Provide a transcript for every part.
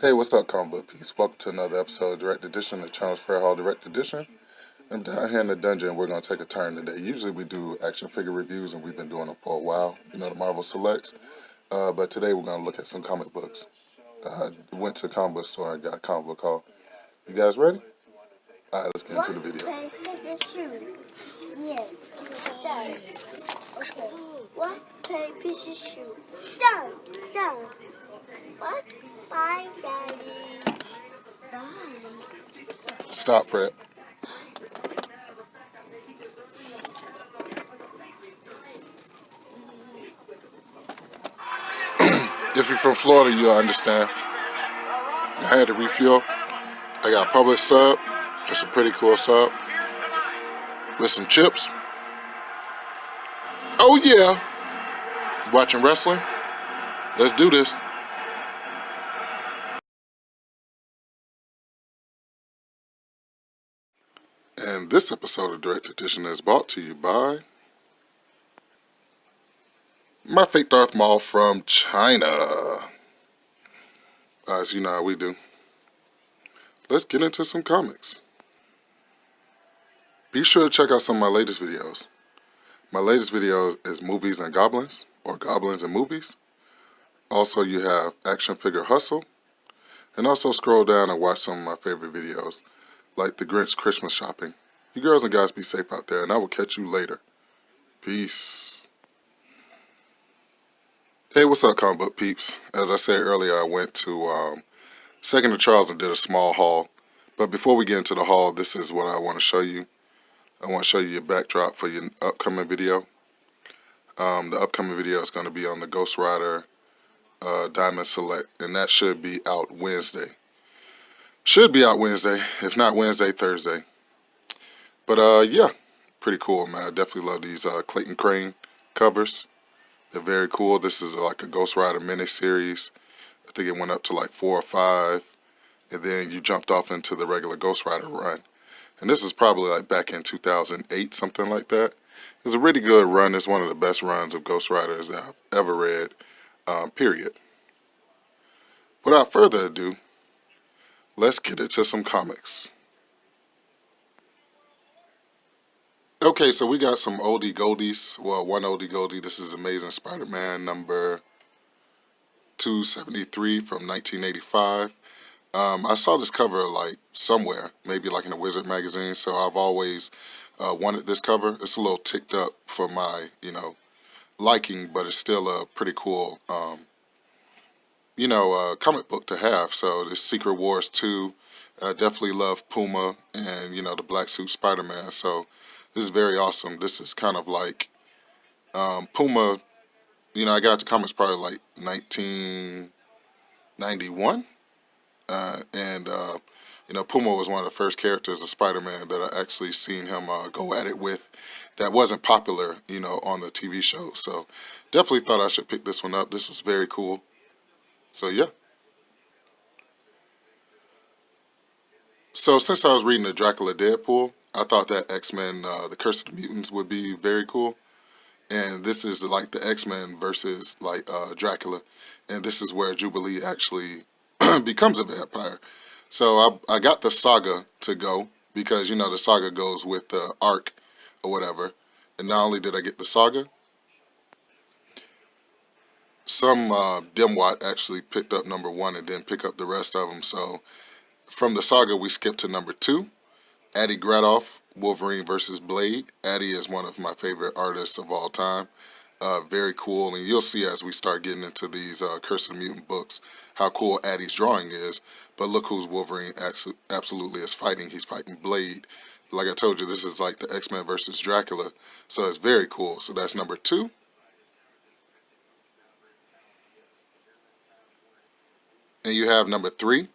Hey, what's up, comic book peeps? Welcome to another episode of Direct Edition, the Challenge Fair Hall Direct Edition. I'm down here in the dungeon. We're going to take a turn today. Usually we do action figure reviews, and we've been doing them for a while. You know, the Marvel Selects. But today we're going to look at some comic books. Went to a comic book store and got a comic book haul. You guys ready? All right, let's get into the video. Paper, shoe. Yes. Done. Okay. What? Paper, shoe. Done. Done. What? Bye, Daddy. Bye. Stop, Fred. If you're from Florida, you'll understand. I had to refuel. I got a Publix sub. It's a pretty cool sub. With some chips. Oh, yeah. Watching wrestling? Let's do this. And this episode of Direct Edition is brought to you by my fake Darth Maul from China. As you know how we do. Let's get into some comics. Be sure to check out some of my latest videos. My latest videos is Movies and Goblins, or Goblins and Movies. Also, you have Action Figure Hustle. And also scroll down and watch some of my favorite videos, like The Grinch Christmas Shopping. You girls and guys be safe out there, and I will catch you later. Peace. Hey, what's up, comic book peeps? As I said earlier, I went to Second to Charles and did a small haul. But before we get into the haul, this is what I want to show you. I want to show you your backdrop for your upcoming video. The upcoming video is going to be on the Ghost Rider Diamond Select, and that should be out Wednesday. Should be out Wednesday, if not Wednesday, Thursday. But yeah, pretty cool, man. I definitely love these Clayton Crane covers. They're very cool. This is like a Ghost Rider mini-series. I think it went up to like 4 or 5. And then you jumped off into the regular Ghost Rider run. And this is probably like back in 2008, something like that. It was a really good run. It's one of the best runs of Ghost Riders that I've ever read, period. Without further ado, let's get into some comics. Okay, so we got some oldie goldies. Well, one oldie goldie. This is Amazing Spider-Man number 273 from 1985. I saw this cover like somewhere, maybe like in a Wizard magazine. So I've always wanted this cover. It's a little ticked up for my, liking, but it's still a pretty cool, comic book to have. So this Secret Wars 2, definitely love Puma and the Black Suit Spider-Man. So this is very awesome. This is kind of like Puma. I got to comics probably like 1991. Puma was one of the first characters of Spider-Man that I actually seen him go at it with that wasn't popular, on the TV show. So definitely thought I should pick this one up. This was very cool. So yeah. So since I was reading the Dracula Deadpool, I thought that X-Men, The Curse of the Mutants would be very cool. And this is like the X-Men versus like Dracula. And this is where Jubilee actually becomes a vampire. So I got the saga to go because, the saga goes with the arc or whatever. And not only did I get the saga, some dimwat actually picked up number 1 and didn't pick up the rest of them. So from the saga, we skipped to number 2, Addie Gradoff, Wolverine versus Blade. Addie is one of my favorite artists of all time. Very cool, and you'll see as we start getting into these Curse of the Mutant books how cool Addie's drawing is. But look who's Wolverine absolutely is fighting. He's fighting Blade. Like I told you, this is like the X-Men versus Dracula, so it's very cool. So that's number 2. And you have number 3,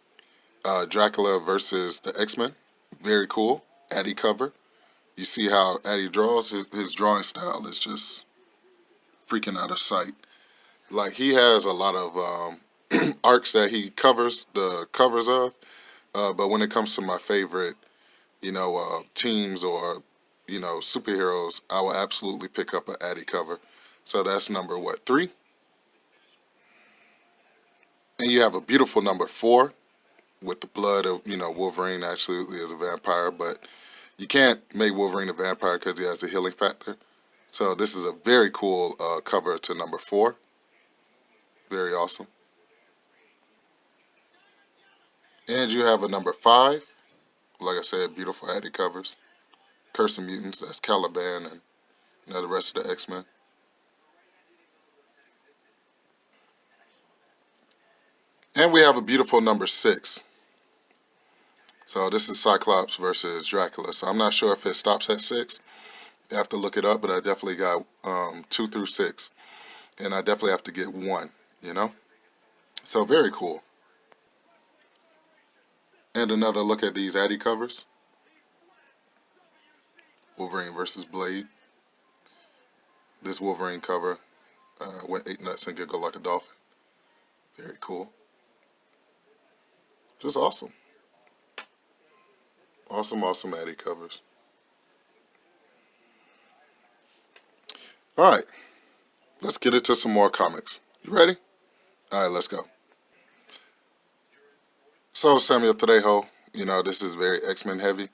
Dracula versus the X-Men. Very cool. Addie cover. You see how Addie draws? His drawing style is just freaking out of sight. Like, he has a lot of arcs that he covers the covers of, but when it comes to my favorite, teams or superheroes, I will absolutely pick up an Addie cover. So that's number 3. And you have a beautiful number 4 with the blood of, Wolverine actually is a vampire, but you can't make Wolverine a vampire because he has the healing factor. So this is a very cool cover to number 4. Very awesome. And you have a number 5. Like I said, beautiful added covers. Curse of Mutants, that's Caliban and the rest of the X-Men. And we have a beautiful number 6. So this is Cyclops versus Dracula. So I'm not sure if it stops at 6. You have to look it up, but I definitely got 2 through 6. And I definitely have to get 1, So very cool. And another look at these Addy covers. Wolverine versus Blade. This Wolverine cover went 8 nuts and giggled like a dolphin. Very cool. Just awesome. Awesome Addy covers. Alright, let's get into some more comics. You ready? Alright, let's go. So, Samuel Trejo, this is very X-Men heavy.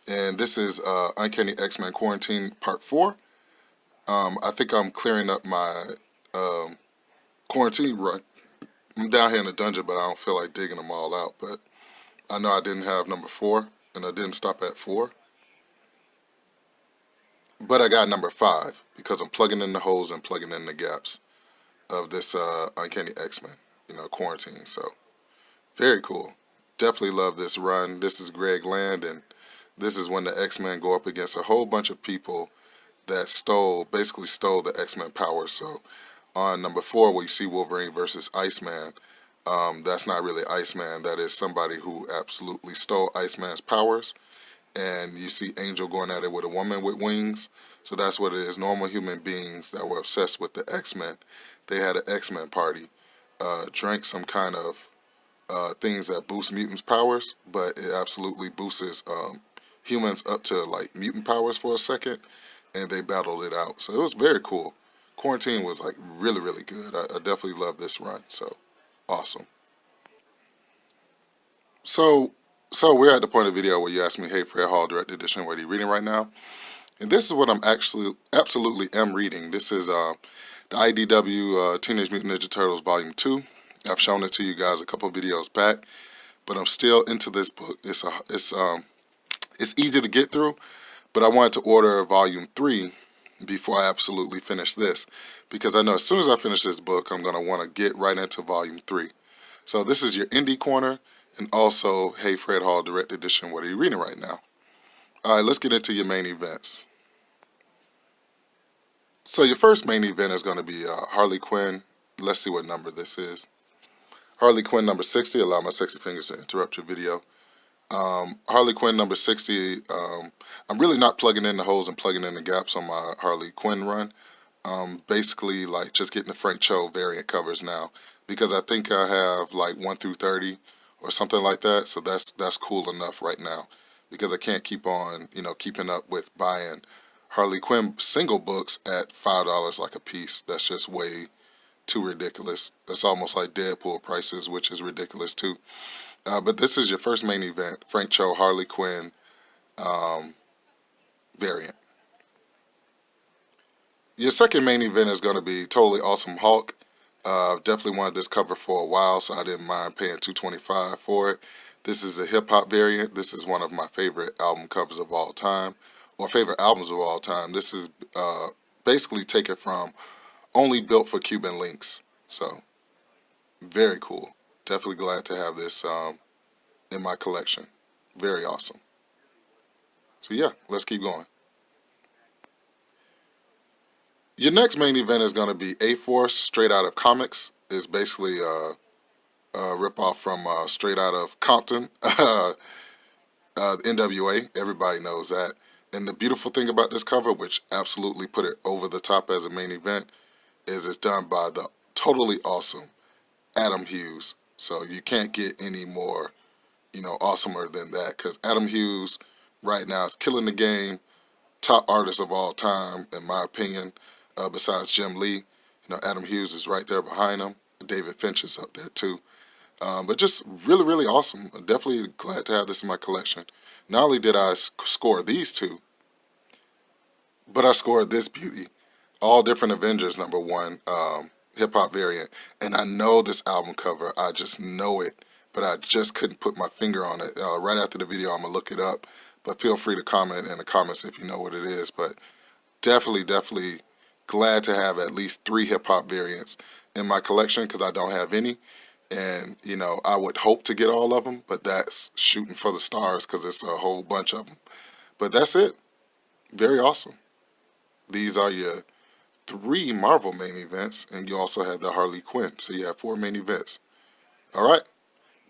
And this is Uncanny X-Men Quarantine Part 4. I think I'm clearing up my quarantine run. I'm down here in the dungeon, but I don't feel like digging them all out. But I know I didn't have number 4, and I didn't stop at 4. But I got number 5 because I'm plugging in the holes and plugging in the gaps of this Uncanny X-Men, quarantine. So, very cool. Definitely love this run. This is Greg Land, and this is when the X-Men go up against a whole bunch of people that basically stole the X-Men powers. So, on number 4, where you see Wolverine versus Iceman, that's not really Iceman. That is somebody who absolutely stole Iceman's powers. And you see Angel going at it with a woman with wings. So that's what it is. Normal human beings that were obsessed with the X-Men. They had an X-Men party. Drank some kind of things that boost mutants' powers, but it absolutely boosts humans up to like mutant powers for a second, and they battled it out. So it was very cool. Quarantine was like really, really good. I definitely love this run. So awesome. So we're at the point of the video where you asked me, hey, Fred Hall, Direct Edition, what are you reading right now? And this is what I'm absolutely am reading. This is the IDW Teenage Mutant Ninja Turtles Volume 2. I've shown it to you guys a couple videos back, but I'm still into this book. It's easy to get through, but I wanted to order Volume 3 before I absolutely finish this, because I know as soon as I finish this book, I'm going to want to get right into Volume 3. So this is your indie corner, and also, hey, Fred Hall, Direct Edition, what are you reading right now? All right, let's get into your main events. So your first main event is going to be Harley Quinn. Let's see what number this is. Harley Quinn number 60. Allow my sexy fingers to interrupt your video. Harley Quinn number 60. I'm really not plugging in the holes and plugging in the gaps on my Harley Quinn run. Basically, like just getting the Frank Cho variant covers now, because I think I have like 1 through 30 or something like that. So that's cool enough right now, because I can't keep on keeping up with buying Harley Quinn single books at $5 like a piece. That's just way too ridiculous. That's almost like Deadpool prices, which is ridiculous too. But this is your first main event, Frank Cho Harley Quinn variant. Your second main event is going to be Totally Awesome Hulk. Definitely wanted this cover for a while, so I didn't mind paying $2.25 for it. This is a hip-hop variant. This is one of my favorite album covers of all time, or favorite albums of all time. This is basically taken from Only Built for Cuban Links. So, very cool. Definitely glad to have this in my collection. Very awesome. So yeah, let's keep going. Your next main event is going to be A-Force, straight out of comics. It's basically a ripoff from Straight Out of Compton, NWA. Everybody knows that. And the beautiful thing about this cover, which absolutely put it over the top as a main event, is it's done by the totally awesome Adam Hughes. So you can't get any more, awesomer than that, because Adam Hughes right now is killing the game. Top artist of all time, in my opinion, besides Jim Lee. Adam Hughes is right there behind him. David Finch is up there too. But just really, really awesome. Definitely glad to have this in my collection. Not only did I score these two, but I scored this beauty. All Different Avengers #1 hip hop variant. And I know this album cover. I just know it. But I just couldn't put my finger on it. Right after the video, I'm going to look it up. But feel free to comment in the comments if you know what it is. But definitely, definitely glad to have at least 3 hip hop variants in my collection because I don't have any. And, you know, I would hope to get all of them, but that's shooting for the stars because it's a whole bunch of them. But that's it. Very awesome. These are your 3 Marvel main events, and you also have the Harley Quinn. So you have 4 main events. All right.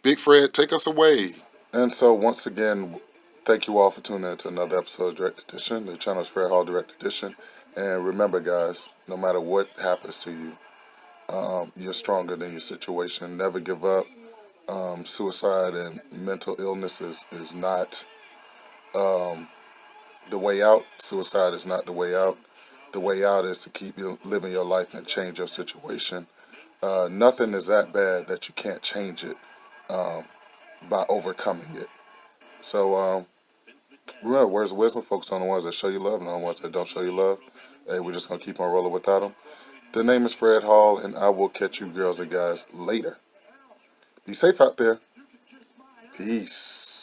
Big Fred, take us away. And so, once again, thank you all for tuning in to another episode of Direct Edition. The channel is Fred Hall Direct Edition. And remember, guys, no matter what happens to you, you're stronger than your situation. Never give up. Suicide and mental illness is not the way out. Suicide is not the way out. The way out is to keep living your life and change your situation. Nothing is that bad that you can't change it by overcoming it. So remember, words of wisdom, focus on the ones that show you love and on the ones that don't show you love. Hey, we're just going to keep on rolling without them. The name is Fred Hall, and I will catch you girls and guys later. Be safe out there. Peace.